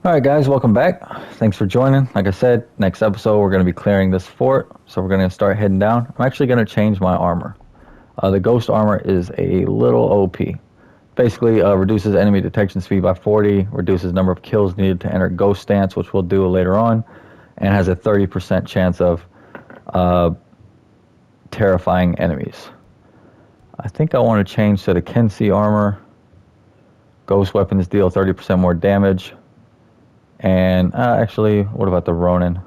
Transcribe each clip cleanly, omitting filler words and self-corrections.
Alright guys, welcome back. Thanks for joining. Like I said, next episode we're going to be clearing this fort, so we're going to start heading down. I'm actually going to change my armor. The ghost armor is a little OP. Basically, reduces enemy detection speed by 40, reduces number of kills needed to enter ghost stance, which we'll do later on, and has a 30% chance of terrifying enemies. I think I want to change to the Kensei armor. Ghost weapons deal 30% more damage. And actually, what about the Ronin?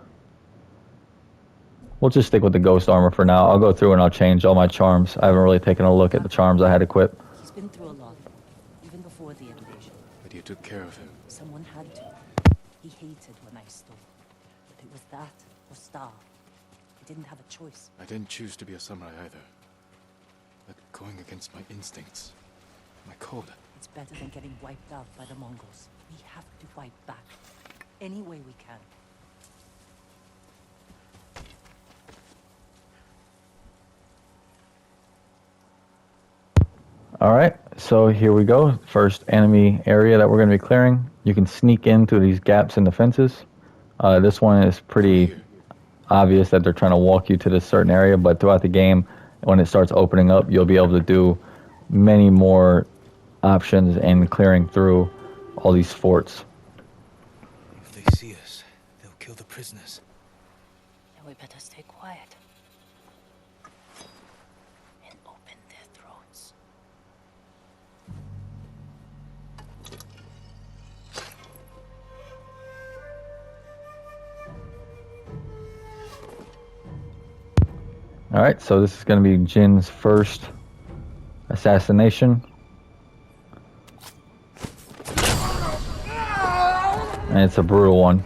We'll just stick with the ghost armor for now. I'll go through and I'll change all my charms. I haven't really taken a look at the charms I had equipped. He's been through a lot, even before the invasion. But you took care of him. Someone had to. He hated when I stole. But it was that or starve. He didn't have a choice. I didn't choose to be a samurai either. But going against my instincts, my code. It's better than getting wiped out by the Mongols. We have to fight back. Any way we can. Alright, so here we go. First enemy area that we're going to be clearing. You can sneak in through these gaps in the fences. This one is pretty obvious that they're trying to walk you to this certain area, but throughout the game, when it starts opening up, you'll be able to do many more options in clearing through all these forts. If they see us, they'll kill the prisoners. Then we better stay quiet. And open their throats. Alright, so this is going to be Jin's first assassination. And it's a brutal one.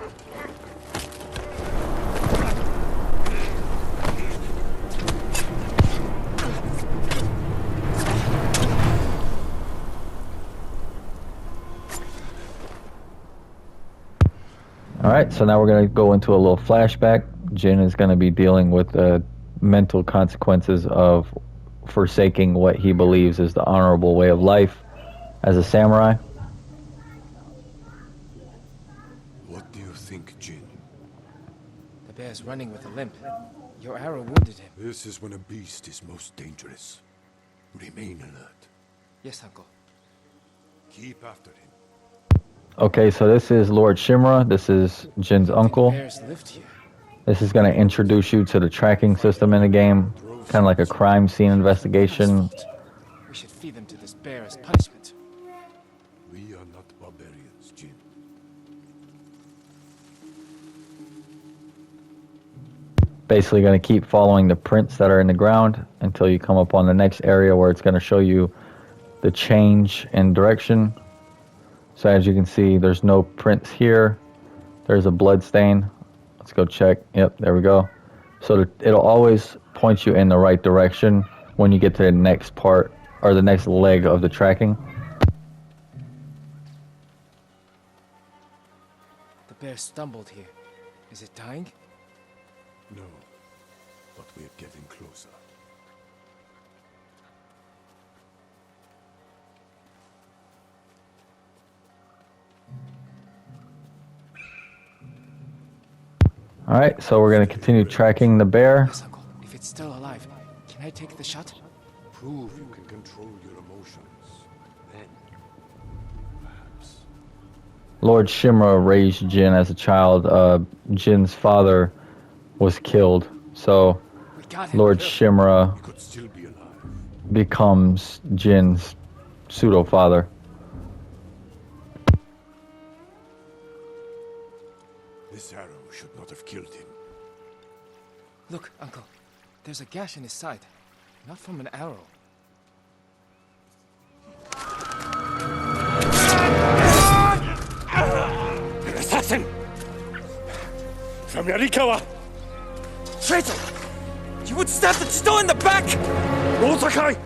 Alright, so now we're going to go into a little flashback. Jin is going to be dealing with the mental consequences of forsaking what he believes is the honorable way of life as a samurai. What do you think, Jin? The bear's running with a limp. Your arrow wounded him. This is when a beast is most dangerous. Remain alert. Yes, uncle. Keep after him. Okay, so this is Lord Shimura. This is Jin's uncle. Bears lived here. This is going to introduce you to the tracking system in the game. Kind of like a crime scene investigation. We should feed them to this bear as punishment. We are not barbarians, Jin. Basically going to keep following the prints that are in the ground until you come up on the next area where it's going to show you the change in direction. So as you can see, there's no prints here. There's a blood stain. Let's go check. Yep, there we go. So it'll always point you in the right direction when you get to the next part or the next leg of the tracking. The bear stumbled here. Is it dying? No, but we're getting closer. Alright, so we're going to continue tracking the bear. Yes, uncle. If it's still alive, can I take the shot? Prove you can control your emotions. Then, perhaps. Lord Shimura raised Jin as a child. Jin's father was killed, so We got him. Lord Shimura You could still be alive. becomes Jin's pseudo-father. This arrow should not have killed him. Look, uncle. There's a gash in his side. Not from an arrow. An assassin! From Yarikawa! Traitor! You would stab the stone in the back! Osakai!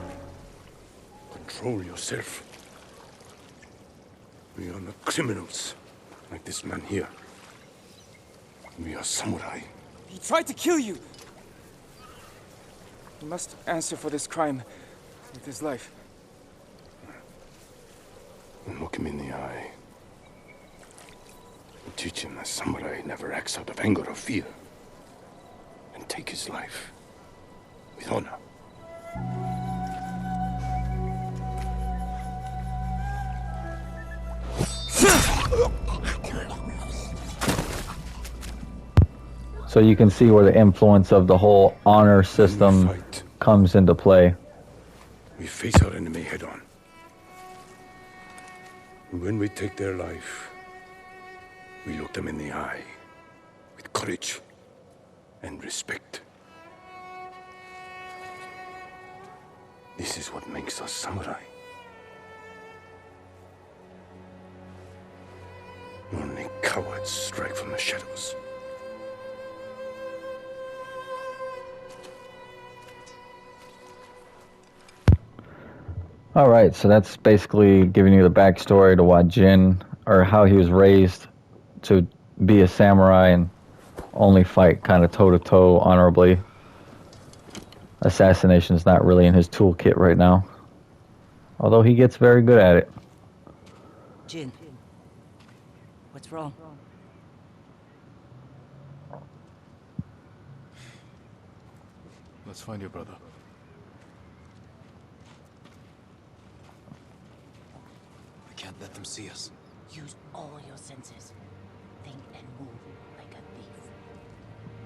Control yourself. We are not criminals, like this man here. We are samurai. He tried to kill you! He must answer for this crime with his life. And look him in the eye. teach him that samurai never acts out of anger or fear, and take his life with honor. So you can see where the influence of the whole honor system comes into play. We face our enemy head on. And when we take their life, we look them in the eye with courage and respect. This is what makes us samurai. Only cowards strike from the shadows. All right, so that's basically giving you the backstory to why Jin, or how he was raised to be a samurai and only fight kind of toe-to-toe honorably. Assassination's not really in his toolkit right now, although he gets very good at it. Jin, what's wrong? Let's find your brother. I can't let them see us. Use all your senses. Think and move like a thief.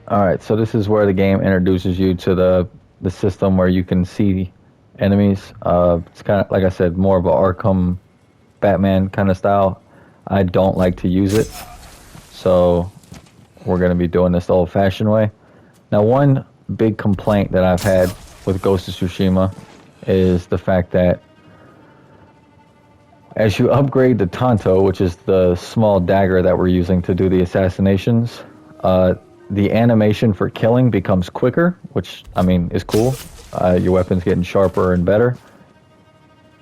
Alright, so this is where the game introduces you to the system where you can see enemies. It's kind of, like I said, more of a Arkham Batman kind of style. I don't like to use it, so we're going to be doing this the old-fashioned way. Now, one big complaint that I've had with Ghost of Tsushima is the fact that as you upgrade the Tanto, which is the small dagger that we're using to do the assassinations, the animation for killing becomes quicker, which, I mean, is cool. Your weapon's getting sharper and better.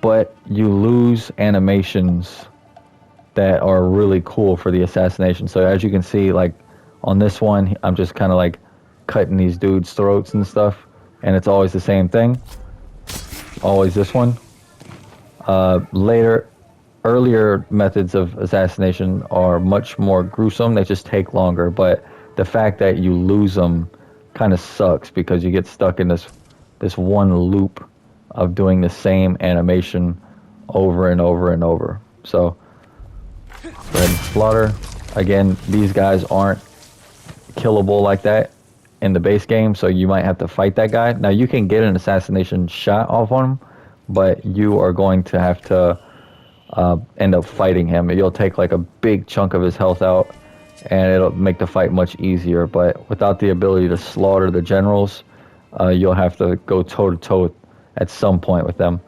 But you lose animations that are really cool for the assassination. So as you can see, like, on this one, I'm just kind of like cutting these dudes' throats and stuff. And it's always the same thing. Always this one. Earlier methods of assassination are much more gruesome. They just take longer, but the fact that you lose them kind of sucks because you get stuck in this one loop of doing the same animation over and over and over. So, go ahead and slaughter. Again, these guys aren't killable like that in the base game, so you might have to fight that guy. Now, you can get an assassination shot off on him, but you are going to have to end up fighting him. You'll take like a big chunk of his health out, and it'll make the fight much easier. But without the ability to slaughter the generals, you'll have to go toe-to-toe at some point with them.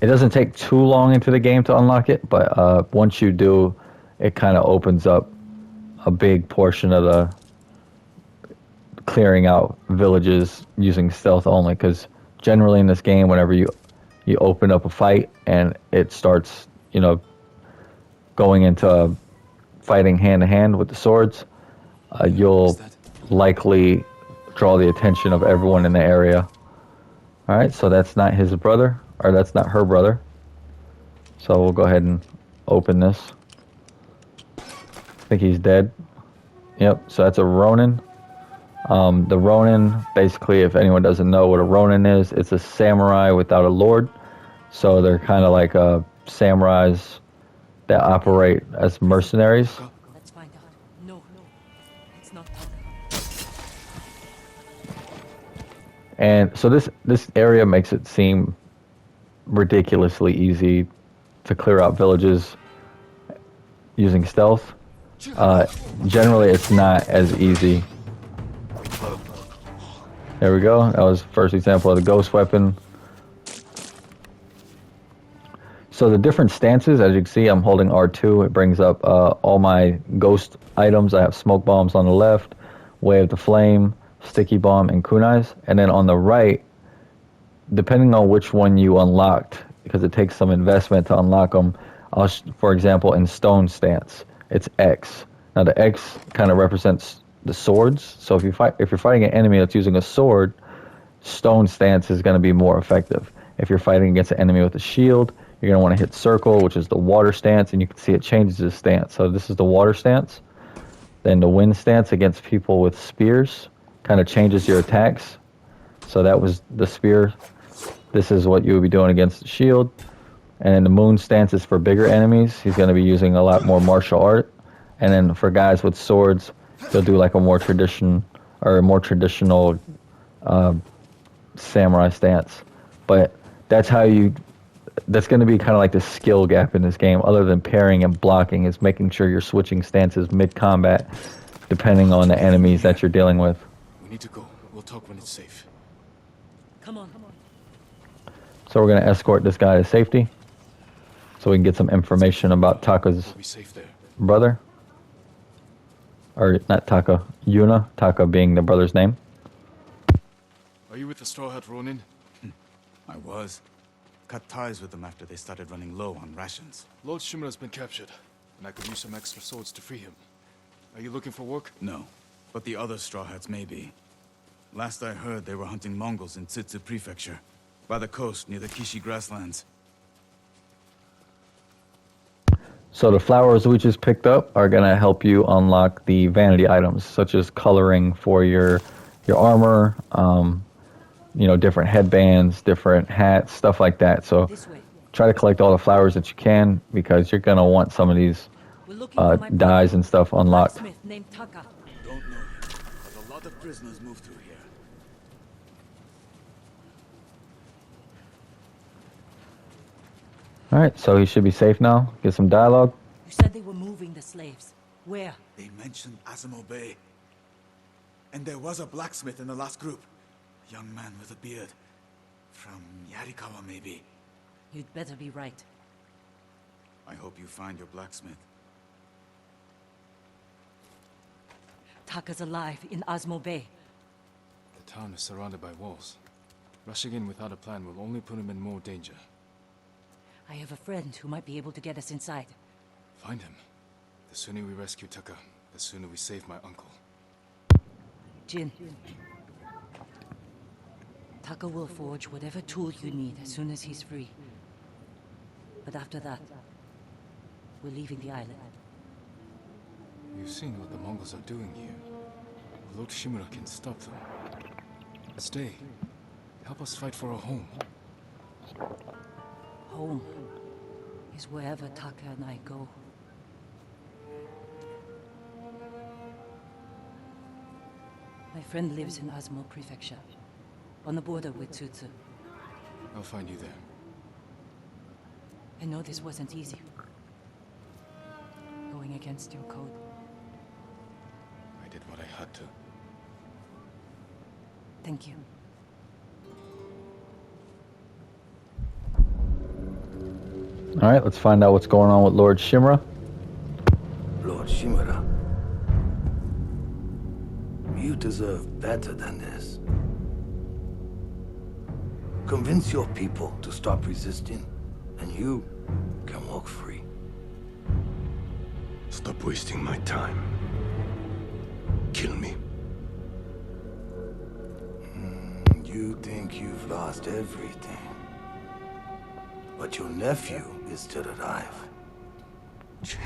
It doesn't take too long into the game to unlock it, but once you do, it kind of opens up a big portion of the clearing out villages using stealth only, because generally in this game, whenever you open up a fight and it starts, going into fighting hand-to-hand with the swords, you'll likely draw the attention of everyone in the area. Alright, so that's not his brother, or that's not her brother. So we'll go ahead and open this. I think he's dead. Yep, so that's a Ronin. The Ronin, basically, if anyone doesn't know what a Ronin is, it's a samurai without a lord. So they're kind of like samurais that operate as mercenaries. Let's find out. No, it's not. And so this area makes it seem ridiculously easy to clear out villages using stealth. Generally, it's not as easy. There we go. That was the first example of the ghost weapon. So the different stances, as you can see, I'm holding R2. It brings up all my ghost items. I have smoke bombs on the left, Way of the Flame, sticky bomb, and kunais. And then on the right, depending on which one you unlocked, because it takes some investment to unlock them, for example, in stone stance, it's X. Now the X kind of represents the swords. So if you're fighting an enemy that's using a sword, stone stance is going to be more effective. If you're fighting against an enemy with a shield, You're going to want to hit circle, which is the water stance, and you can see it changes its stance. So this is the water stance. Then the wind stance against people with spears kind of changes your attacks. So that was the spear. This is what you would be doing against the shield. And then the moon stance is for bigger enemies. He's going to be using a lot more martial art. And then for guys with swords, he'll do like a more traditional samurai stance. But that's going to be kind of like the skill gap in this game, other than parrying and blocking, is making sure you're switching stances mid-combat depending on the enemies that you're dealing with. We need to go. We'll talk when it's safe. Come on. So we're going to escort this guy to safety so we can get some information about Taka's We'll be safe there. brother. Or not Taka, Yuna, Taka being the brother's name. Are you with the Straw Hat Ronin? I was. Cut ties with them after they started running low on rations. Lord Shimura's been captured, and I could use some extra swords to free him. Are you looking for work? No, but the other Straw Hats may be. Last I heard, they were hunting Mongols in Tsutsu Prefecture, by the coast near the Kishi grasslands. So the flowers we just picked up are going to help you unlock the vanity items, such as coloring for your armor, different headbands, different hats, stuff like that. So This way. try to collect all the flowers that you can, because you're going to want some of these We're looking for my dyes brother, and stuff unlocked. blacksmith named Taka. Don't know him, but a lot of prisoners move through here. Alright, so he should be safe now. Get some dialogue. You said they were moving the slaves. Where? They mentioned Azamo Bay. And there was a blacksmith in the last group. A young man with a beard. From Yarikawa, maybe. You'd better be right. I hope you find your blacksmith. Taka's alive in Osmo Bay. The town is surrounded by walls. Rushing in without a plan will only put him in more danger. I have a friend who might be able to get us inside. Find him. The sooner we rescue Taka, the sooner we save my uncle. Jin. Taka will forge whatever tool you need as soon as he's free. But after that, we're leaving the island. You've seen what the Mongols are doing here. Lord Shimura can stop them. Stay. Help us fight for a home. Home is wherever Taka and I go. My friend lives in Azamo Prefecture, on the border with Tsutsu. I'll find you there. I know this wasn't easy. Going against your code. I did what I had to. Thank you. Alright, let's find out what's going on with Lord Shimura. Lord Shimura, you deserve better than this. Convince your people to stop resisting, and you can walk free. Stop wasting my time. Kill me. You think you've lost everything. But your nephew is still alive. Jin.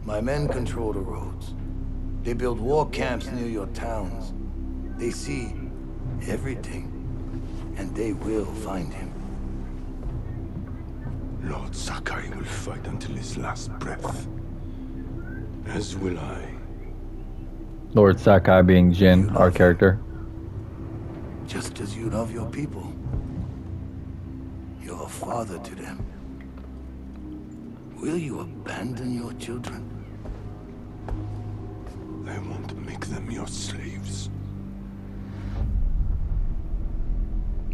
My men control the roads. They build war camps near your towns. They see everything, and they will find him. Lord Sakai will fight until his last breath. As will I. Lord Sakai being Jin, our character. Just as you love your people. You're a father to them. Will you abandon your children? I want to make them your slaves.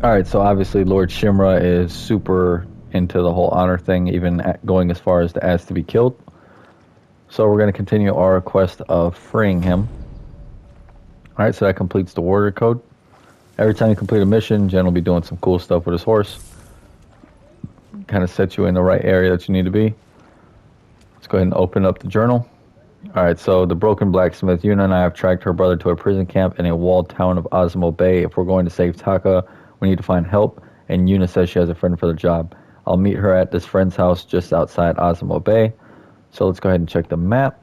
Alright, so obviously Lord Shimura is super into the whole honor thing, even going as far as to ask to be killed. So we're going to continue our quest of freeing him. Alright, so that completes the warrior code. Every time you complete a mission, Jen will be doing some cool stuff with his horse. Kind of set you in the right area that you need to be. Let's go ahead and open up the journal. Alright, so the broken blacksmith, Yuna and I have tracked her brother to a prison camp in a walled town of Azamo Bay. If we're going to save Taka, we need to find help, and Yuna says she has a friend for the job. I'll meet her at this friend's house just outside Osmo Bay. So let's go ahead and check the map.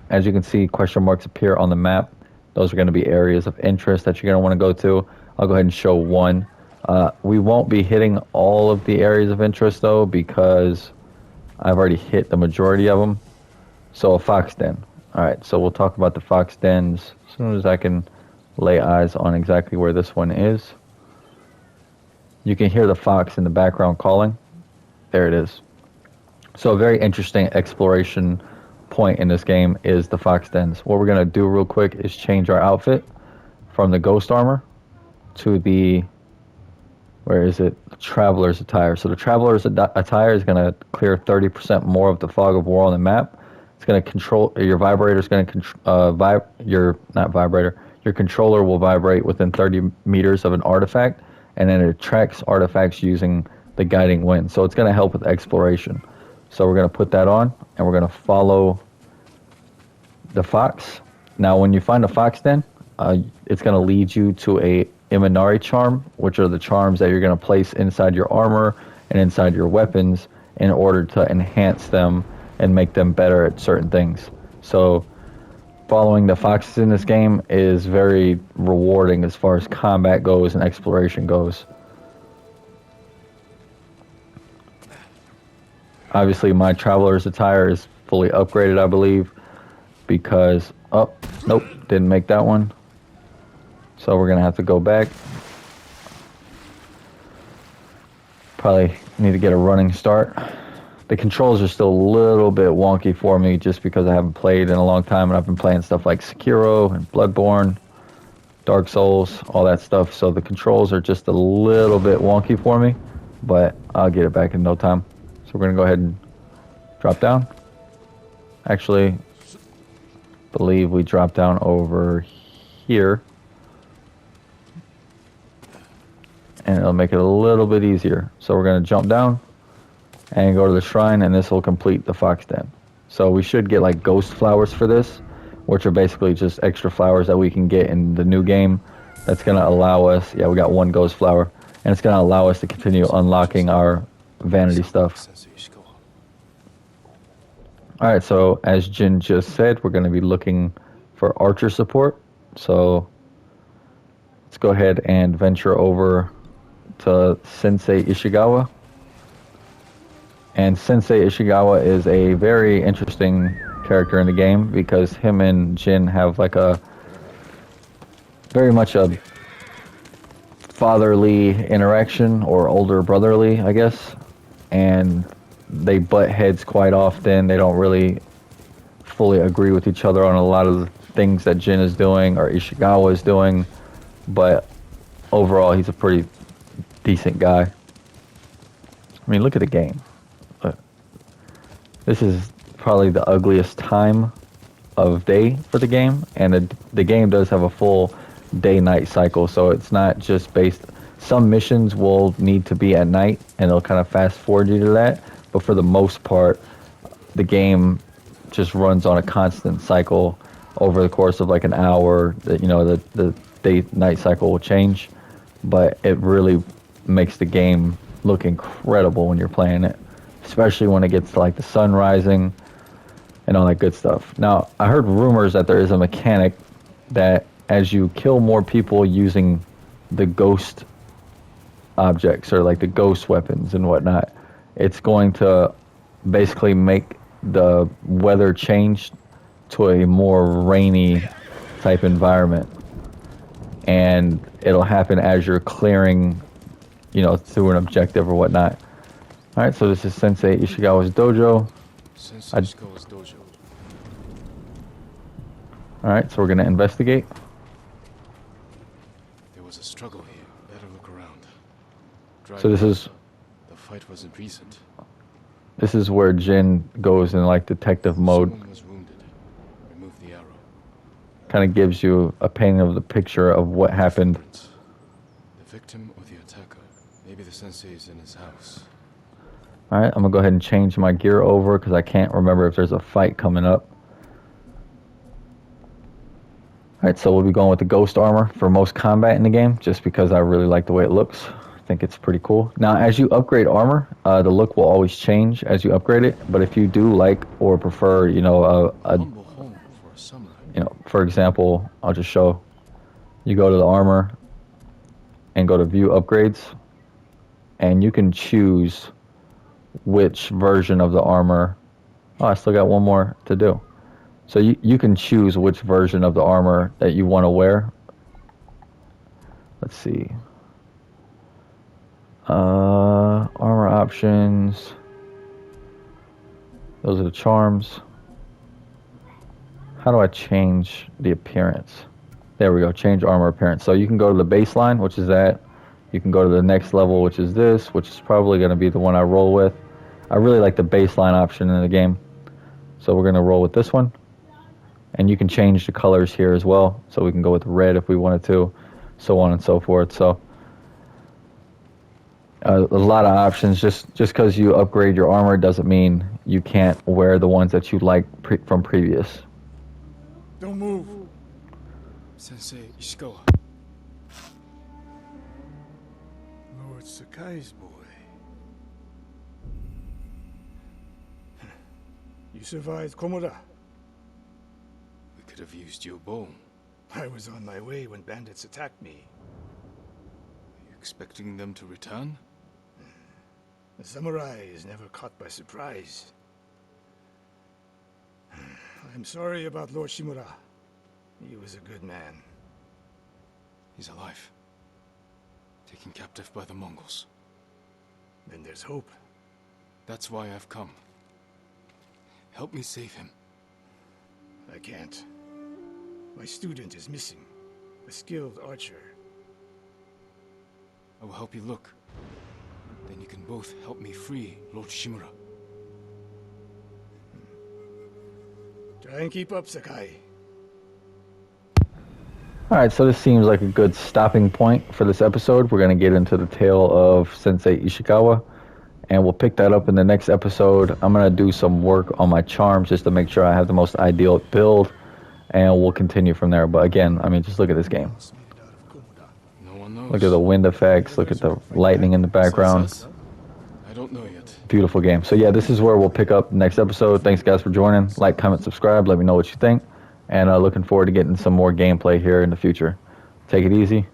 As you can see, question marks appear on the map. Those are going to be areas of interest that you're going to want to go to. I'll go ahead and show one. We won't be hitting all of the areas of interest though, because I've already hit the majority of them. So a fox den. Alright, so we'll talk about the fox dens as soon as I can lay eyes on exactly where this one is. You can hear the fox in the background calling. There it is. So a very interesting exploration point in this game is the fox dens. What we're going to do real quick is change our outfit from the ghost armor to the, where is it? Traveler's attire. So the traveler's attire is going to clear 30% more of the fog of war on the map. It's going to control, your vibrator is going to, your controller will vibrate within 30 meters of an artifact, and then it tracks artifacts using the guiding wind. So it's going to help with exploration. So we're going to put that on, and we're going to follow the fox. Now, when you find a fox den, it's going to lead you to a Imanari charm, which are the charms that you're going to place inside your armor and inside your weapons in order to enhance them and make them better at certain things. So following the foxes in this game is very rewarding as far as combat goes and exploration goes. Obviously, my traveler's attire is fully upgraded, I believe, because, oh, nope, didn't make that one. So we're going to have to go back. Probably need to get a running start. The controls are still a little bit wonky for me just because I haven't played in a long time, and I've been playing stuff like Sekiro and Bloodborne, Dark Souls, all that stuff. So the controls are just a little bit wonky for me, but I'll get it back in no time. So we're going to go ahead and drop down. Actually, believe we drop down over here. And it'll make it a little bit easier. So we're going to jump down and go to the shrine, and this will complete the fox den. So we should get like ghost flowers for this, which are basically just extra flowers that we can get in the new game. That's going to allow us, yeah, we got one ghost flower, and it's going to allow us to continue unlocking our vanity stuff. Sensei Ishigawa. Alright, so as Jin just said, we're going to be looking for archer support. So let's go ahead and venture over to Sensei Ishigawa. And Sensei Ishigawa is a very interesting character in the game because him and Jin have like a very much a fatherly interaction, or older brotherly, I guess. And they butt heads quite often. They don't really fully agree with each other on a lot of the things that Jin is doing or Ishigawa is doing. But overall, he's a pretty decent guy. I mean, look at the game. This is probably the ugliest time of day for the game, and the game does have a full day-night cycle, so it's not just based. Some missions will need to be at night, and it'll kind of fast forward you to that, but for the most part, the game just runs on a constant cycle over the course of like an hour. You know, the day-night cycle will change, but it really makes the game look incredible when you're playing it, especially when it gets to like the sun rising and all that good stuff. Now, I heard rumors that there is a mechanic that as you kill more people using the ghost objects or like the ghost weapons and whatnot, it's going to basically make the weather change to a more rainy type environment. And it'll happen as you're clearing, you know, through an objective or whatnot. Alright, so this is Sensei Ishigawa's dojo. Sensei Ishigawa's dojo. Alright, so we're going to investigate. There was a struggle here. Better look around. So this is... The fight wasn't recent. This is where Jin goes in like detective mode. Someone was wounded. Remove the arrow. Kind of gives you a painting of the picture of what happened. The victim or the attacker? Maybe the sensei is in his house. Alright, I'm going to go ahead and change my gear over because I can't remember if there's a fight coming up. Alright, so we'll be going with the ghost armor for most combat in the game, just because I really like the way it looks. think it's pretty cool. Now, as you upgrade armor, the look will always change as you upgrade it. But if you do like or prefer, you know, Humble home for a samurai. you know, for example, I'll just show. You go to the armor and go to view upgrades, and you can choose which version of the armor. Oh, I still got one more to do. So you can choose which version of the armor that you want to wear. Let's see. Armor options. Those are the charms. How do I change the appearance? There we go, change armor appearance. So you can go to the baseline, which is that. You can go to the next level, which is this, which is probably going to be the one I roll with. I really like the baseline option in the game. So we're going to roll with this one. And you can change the colors here as well. So we can go with red if we wanted to, so on and so forth. So a lot of options. Just because you upgrade your armor doesn't mean you can't wear the ones that you like from previous. Don't move. Sensei Ishigawa. Lord Sakai's boy. You survived Komoda. We could have used your bow. I was on my way when bandits attacked me. Are you expecting them to return? The samurai is never caught by surprise. I'm sorry about Lord Shimura. He was a good man. He's alive. Taken captive by the Mongols. Then there's hope. That's why I've come. Help me save him. I can't. My student is missing. A skilled archer. I will help you look. Then you can both help me free Lord Shimura. Try and keep up, Sakai. Alright, so this seems like a good stopping point for this episode. We're going to get into the tale of Sensei Ishigawa, and we'll pick that up in the next episode. I'm going to do some work on my charms just to make sure I have the most ideal build, and we'll continue from there. But again, I mean, just look at this game. No one knows. Look at the wind effects, look at the lightning in the background. I don't know yet. Beautiful game. So yeah, this is where we'll pick up next episode. Thanks guys for joining. Like, comment, subscribe. Let me know what you think. And looking forward to getting some more gameplay here in the future. Take it easy.